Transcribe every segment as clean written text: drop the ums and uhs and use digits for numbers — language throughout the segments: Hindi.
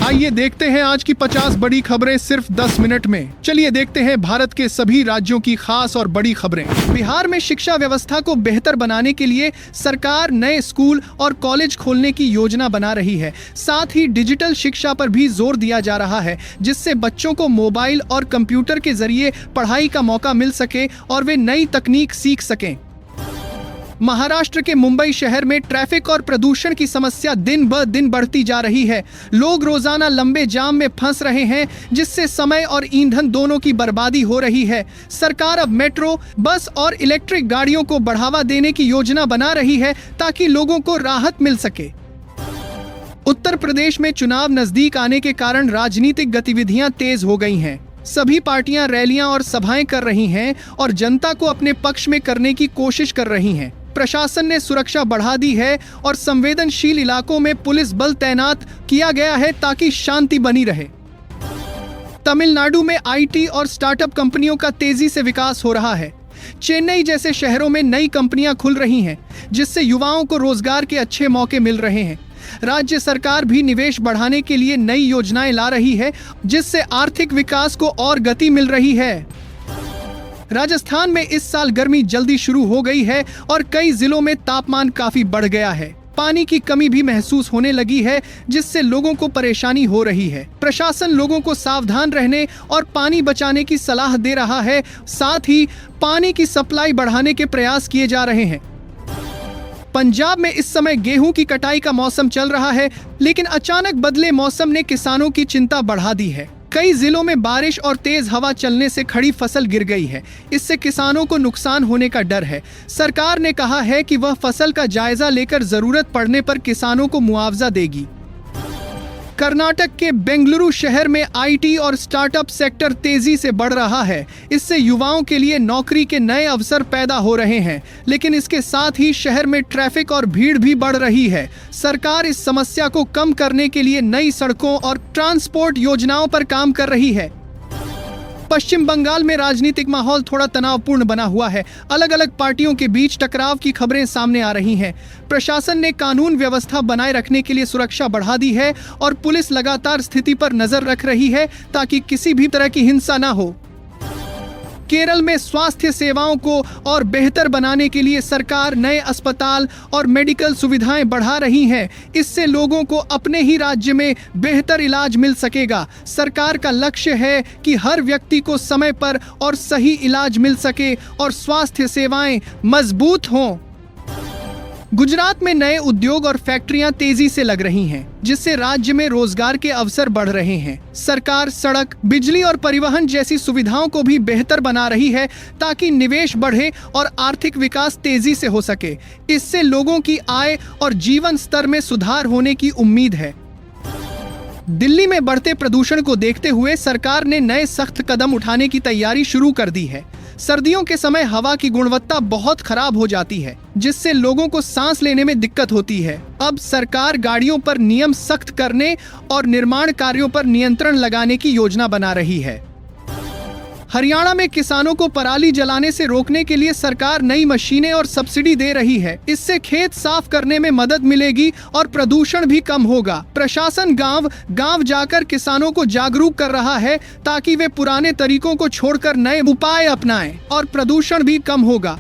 आइए देखते हैं आज की 50 बड़ी खबरें सिर्फ 10 मिनट में। चलिए देखते हैं भारत के सभी राज्यों की खास और बड़ी खबरें। बिहार में शिक्षा व्यवस्था को बेहतर बनाने के लिए सरकार नए स्कूल और कॉलेज खोलने की योजना बना रही है। साथ ही डिजिटल शिक्षा पर भी जोर दिया जा रहा है, जिससे बच्चों को मोबाइल और कंप्यूटर के जरिए पढ़ाई का मौका मिल सके और वे नई तकनीक सीख सकें। महाराष्ट्र के मुंबई शहर में ट्रैफिक और प्रदूषण की समस्या दिन ब दिन बढ़ती जा रही है। लोग रोजाना लंबे जाम में फंस रहे हैं, जिससे समय और ईंधन दोनों की बर्बादी हो रही है। सरकार अब मेट्रो, बस और इलेक्ट्रिक गाड़ियों को बढ़ावा देने की योजना बना रही है ताकि लोगों को राहत मिल सके। उत्तर प्रदेश में चुनाव नजदीक आने के कारण राजनीतिक गतिविधियां तेज हो गई हैं। सभी पार्टियां रैलियां और सभाएं कर रही हैं और जनता को अपने पक्ष में करने की कोशिश कर रही हैं। प्रशासन ने सुरक्षा बढ़ा दी है और संवेदनशील इलाकों में पुलिस बल तैनात किया गया है ताकि शांति बनी रहे। तमिलनाडु में आईटी और स्टार्टअप कंपनियों का तेजी से विकास हो रहा है। चेन्नई जैसे शहरों में नई कंपनियां खुल रही हैं, जिससे युवाओं को रोजगार के अच्छे मौके मिल रहे हैं। राज्य सरकार भी निवेश बढ़ाने के लिए नई योजनाएं ला रही है, जिससे आर्थिक विकास को और गति मिल रही है। राजस्थान में इस साल गर्मी जल्दी शुरू हो गई है और कई जिलों में तापमान काफी बढ़ गया है। पानी की कमी भी महसूस होने लगी है, जिससे लोगों को परेशानी हो रही है। प्रशासन लोगों को सावधान रहने और पानी बचाने की सलाह दे रहा है। साथ ही पानी की सप्लाई बढ़ाने के प्रयास किए जा रहे हैं। पंजाब में इस समय गेहूं की कटाई का मौसम चल रहा है, लेकिन अचानक बदले मौसम ने किसानों की चिंता बढ़ा दी है। कई जिलों में बारिश और तेज हवा चलने से खड़ी फसल गिर गई है। इससे किसानों को नुकसान होने का डर है। सरकार ने कहा है कि वह फसल का जायजा लेकर जरूरत पड़ने पर किसानों को मुआवजा देगी। कर्नाटक के बेंगलुरु शहर में आईटी और स्टार्टअप सेक्टर तेजी से बढ़ रहा है। इससे युवाओं के लिए नौकरी के नए अवसर पैदा हो रहे हैं, लेकिन इसके साथ ही शहर में ट्रैफिक और भीड़ भी बढ़ रही है। सरकार इस समस्या को कम करने के लिए नई सड़कों और ट्रांसपोर्ट योजनाओं पर काम कर रही है। पश्चिम बंगाल में राजनीतिक माहौल थोड़ा तनावपूर्ण बना हुआ है। अलग अलग पार्टियों के बीच टकराव की खबरें सामने आ रही हैं। प्रशासन ने कानून व्यवस्था बनाए रखने के लिए सुरक्षा बढ़ा दी है और पुलिस लगातार स्थिति पर नजर रख रही है ताकि किसी भी तरह की हिंसा ना हो। केरल में स्वास्थ्य सेवाओं को और बेहतर बनाने के लिए सरकार नए अस्पताल और मेडिकल सुविधाएं बढ़ा रही है। इससे लोगों को अपने ही राज्य में बेहतर इलाज मिल सकेगा। सरकार का लक्ष्य है कि हर व्यक्ति को समय पर और सही इलाज मिल सके और स्वास्थ्य सेवाएं मजबूत हों। गुजरात में नए उद्योग और फैक्ट्रियां तेजी से लग रही हैं, जिससे राज्य में रोजगार के अवसर बढ़ रहे हैं। सरकार सड़क, बिजली और परिवहन जैसी सुविधाओं को भी बेहतर बना रही है ताकि निवेश बढ़े और आर्थिक विकास तेजी से हो सके। इससे लोगों की आय और जीवन स्तर में सुधार होने की उम्मीद है। दिल्ली में बढ़ते प्रदूषण को देखते हुए सरकार ने नए सख्त कदम उठाने की तैयारी शुरू कर दी है। सर्दियों के समय हवा की गुणवत्ता बहुत खराब हो जाती है, जिससे लोगों को सांस लेने में दिक्कत होती है। अब सरकार गाड़ियों पर नियम सख्त करने और निर्माण कार्यों पर नियंत्रण लगाने की योजना बना रही है। हरियाणा में किसानों को पराली जलाने से रोकने के लिए सरकार नई मशीनें और सब्सिडी दे रही है। इससे खेत साफ करने में मदद मिलेगी और प्रदूषण भी कम होगा। प्रशासन गांव-गांव जाकर किसानों को जागरूक कर रहा है ताकि वे पुराने तरीकों को छोड़कर नए उपाय अपनाएं और प्रदूषण भी कम होगा।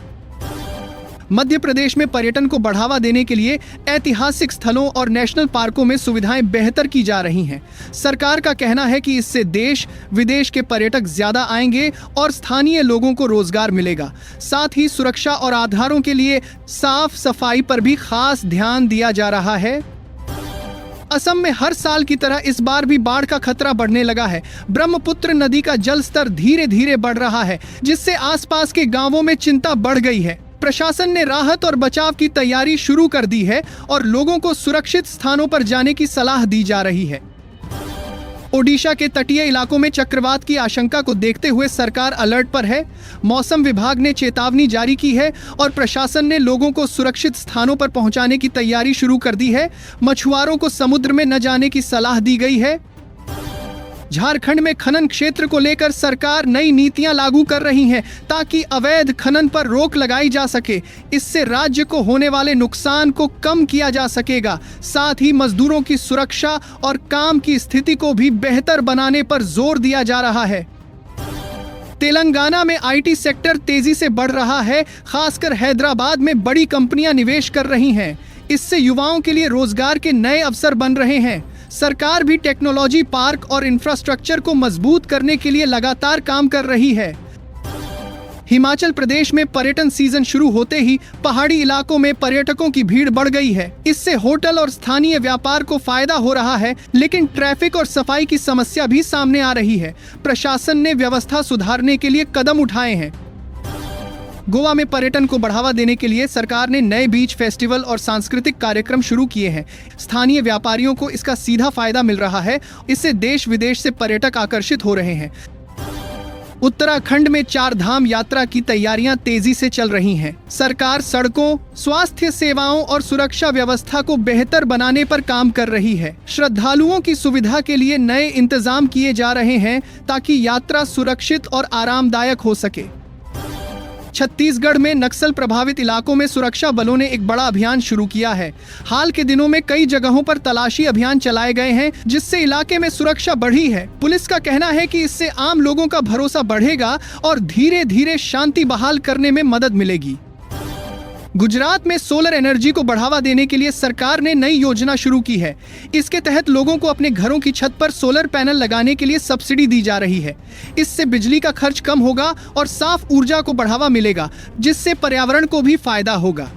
मध्य प्रदेश में पर्यटन को बढ़ावा देने के लिए ऐतिहासिक स्थलों और नेशनल पार्कों में सुविधाएं बेहतर की जा रही हैं। सरकार का कहना है कि इससे देश विदेश के पर्यटक ज्यादा आएंगे और स्थानीय लोगों को रोजगार मिलेगा। साथ ही सुरक्षा और आधारों के लिए साफ सफाई पर भी खास ध्यान दिया जा रहा है। असम में हर साल की तरह इस बार भी बाढ़ का खतरा बढ़ने लगा है। ब्रह्मपुत्र नदी का जल स्तर धीरे धीरे बढ़ रहा है, जिससे आसपास के गांवों में चिंता बढ़ गई है। प्रशासन ने राहत और बचाव की तैयारी शुरू कर दी है और लोगों को सुरक्षित स्थानों पर जाने की सलाह दी जा रही है। ओडिशा के तटीय इलाकों में चक्रवात की आशंका को देखते हुए सरकार अलर्ट पर है। मौसम विभाग ने चेतावनी जारी की है और प्रशासन ने लोगों को सुरक्षित स्थानों पर पहुंचाने की तैयारी शुरू कर दी है। मछुआरों को समुद्र में न जाने की सलाह दी गई है। झारखंड में खनन क्षेत्र को लेकर सरकार नई नीतियां लागू कर रही है ताकि अवैध खनन पर रोक लगाई जा सके। इससे राज्य को होने वाले नुकसान को कम किया जा सकेगा। साथ ही मजदूरों की सुरक्षा और काम की स्थिति को भी बेहतर बनाने पर जोर दिया जा रहा है। तेलंगाना में आईटी सेक्टर तेजी से बढ़ रहा है। खासकर हैदराबाद में बड़ी कंपनियां निवेश कर रही हैं। इससे युवाओं के लिए रोजगार के नए अवसर बन रहे हैं। सरकार भी टेक्नोलॉजी पार्क और इंफ्रास्ट्रक्चर को मजबूत करने के लिए लगातार काम कर रही है। हिमाचल प्रदेश में पर्यटन सीजन शुरू होते ही पहाड़ी इलाकों में पर्यटकों की भीड़ बढ़ गई है। इससे होटल और स्थानीय व्यापार को फायदा हो रहा है, लेकिन ट्रैफिक और सफाई की समस्या भी सामने आ रही है। प्रशासन ने व्यवस्था सुधारने के लिए कदम उठाए हैं। गोवा में पर्यटन को बढ़ावा देने के लिए सरकार ने नए बीच फेस्टिवल और सांस्कृतिक कार्यक्रम शुरू किए हैं। स्थानीय व्यापारियों को इसका सीधा फायदा मिल रहा है। इससे देश विदेश से पर्यटक आकर्षित हो रहे हैं। उत्तराखंड में 4 धाम यात्रा की तैयारियां तेजी से चल रही हैं। सरकार सड़कों, स्वास्थ्य सेवाओं और सुरक्षा व्यवस्था को बेहतर बनाने पर काम कर रही है। श्रद्धालुओं की सुविधा के लिए नए इंतजाम किए जा रहे हैं ताकि यात्रा सुरक्षित और आरामदायक हो सके। छत्तीसगढ़ में नक्सल प्रभावित इलाकों में सुरक्षा बलों ने एक बड़ा अभियान शुरू किया है। हाल के दिनों में कई जगहों पर तलाशी अभियान चलाए गए हैं, जिससे इलाके में सुरक्षा बढ़ी है। पुलिस का कहना है कि इससे आम लोगों का भरोसा बढ़ेगा और धीरे धीरे शांति बहाल करने में मदद मिलेगी। गुजरात में सोलर एनर्जी को बढ़ावा देने के लिए सरकार ने नई योजना शुरू की है। इसके तहत लोगों को अपने घरों की छत पर सोलर पैनल लगाने के लिए सब्सिडी दी जा रही है। इससे बिजली का खर्च कम होगा और साफ ऊर्जा को बढ़ावा मिलेगा, जिससे पर्यावरण को भी फायदा होगा।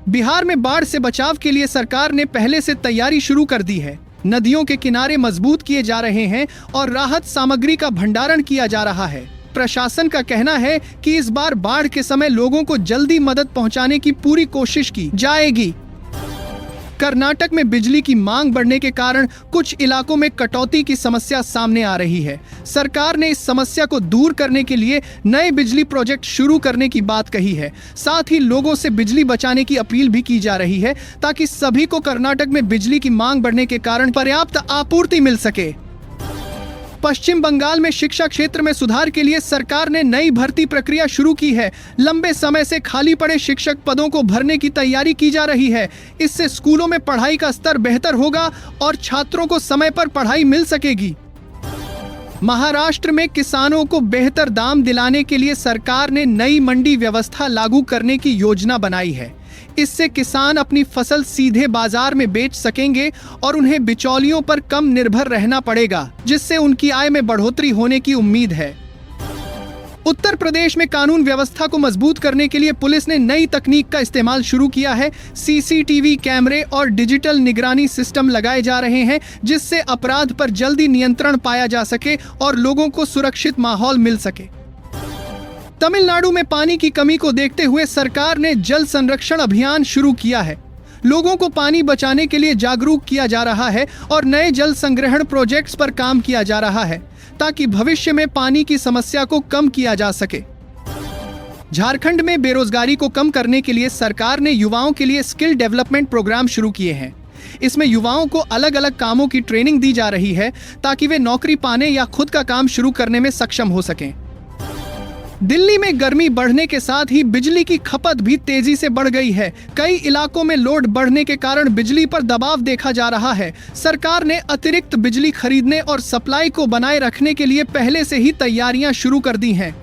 बिहार में बाढ़ से बचाव के लिए सरकार ने पहले से तैयारी शुरू कर दी है। नदियों के किनारे मजबूत किए जा रहे हैं और राहत सामग्री का भंडारण किया जा रहा है। प्रशासन का कहना है कि इस बार बाढ़ के समय लोगों को जल्दी मदद पहुंचाने की पूरी कोशिश की जाएगी। कर्नाटक में बिजली की मांग बढ़ने के कारण कुछ इलाकों में कटौती की समस्या सामने आ रही है। सरकार ने इस समस्या को दूर करने के लिए नए बिजली प्रोजेक्ट शुरू करने की बात कही है। साथ ही लोगों से बिजली बचाने की अपील भी की जा रही है ताकि सभी को कर्नाटक में बिजली की मांग बढ़ने के कारण पर्याप्त आपूर्ति मिल सके। पश्चिम बंगाल में शिक्षा क्षेत्र में सुधार के लिए सरकार ने नई भर्ती प्रक्रिया शुरू की है। लंबे समय से खाली पड़े शिक्षक पदों को भरने की तैयारी की जा रही है। इससे स्कूलों में पढ़ाई का स्तर बेहतर होगा और छात्रों को समय पर पढ़ाई मिल सकेगी। महाराष्ट्र में किसानों को बेहतर दाम दिलाने के लिए सरकार ने नई मंडी व्यवस्था लागू करने की योजना बनाई है। इससे किसान अपनी फसल सीधे बाजार में बेच सकेंगे और उन्हें बिचौलियों पर कम निर्भर रहना पड़ेगा, जिससे उनकी आय में बढ़ोतरी होने की उम्मीद है। उत्तर प्रदेश में कानून व्यवस्था को मजबूत करने के लिए पुलिस ने नई तकनीक का इस्तेमाल शुरू किया है। सीसीटीवी कैमरे और डिजिटल निगरानी सिस्टम लगाए जा रहे हैं, जिससे अपराध पर जल्दी नियंत्रण पाया जा सके और लोगों को सुरक्षित माहौल मिल सके। तमिलनाडु में पानी की कमी को देखते हुए सरकार ने जल संरक्षण अभियान शुरू किया है। लोगों को पानी बचाने के लिए जागरूक किया जा रहा है और नए जल संग्रहण प्रोजेक्ट्स पर काम किया जा रहा है ताकि भविष्य में पानी की समस्या को कम किया जा सके। झारखंड में बेरोजगारी को कम करने के लिए सरकार ने युवाओं के लिए स्किल डेवलपमेंट प्रोग्राम शुरू किए हैं। इसमें युवाओं को अलग अलग कामों की ट्रेनिंग दी जा रही है ताकि वे नौकरी पाने या खुद का काम शुरू करने में सक्षम हो सकें। दिल्ली में गर्मी बढ़ने के साथ ही बिजली की खपत भी तेजी से बढ़ गई है। कई इलाकों में लोड बढ़ने के कारण बिजली पर दबाव देखा जा रहा है। सरकार ने अतिरिक्त बिजली खरीदने और सप्लाई को बनाए रखने के लिए पहले से ही तैयारियां शुरू कर दी हैं।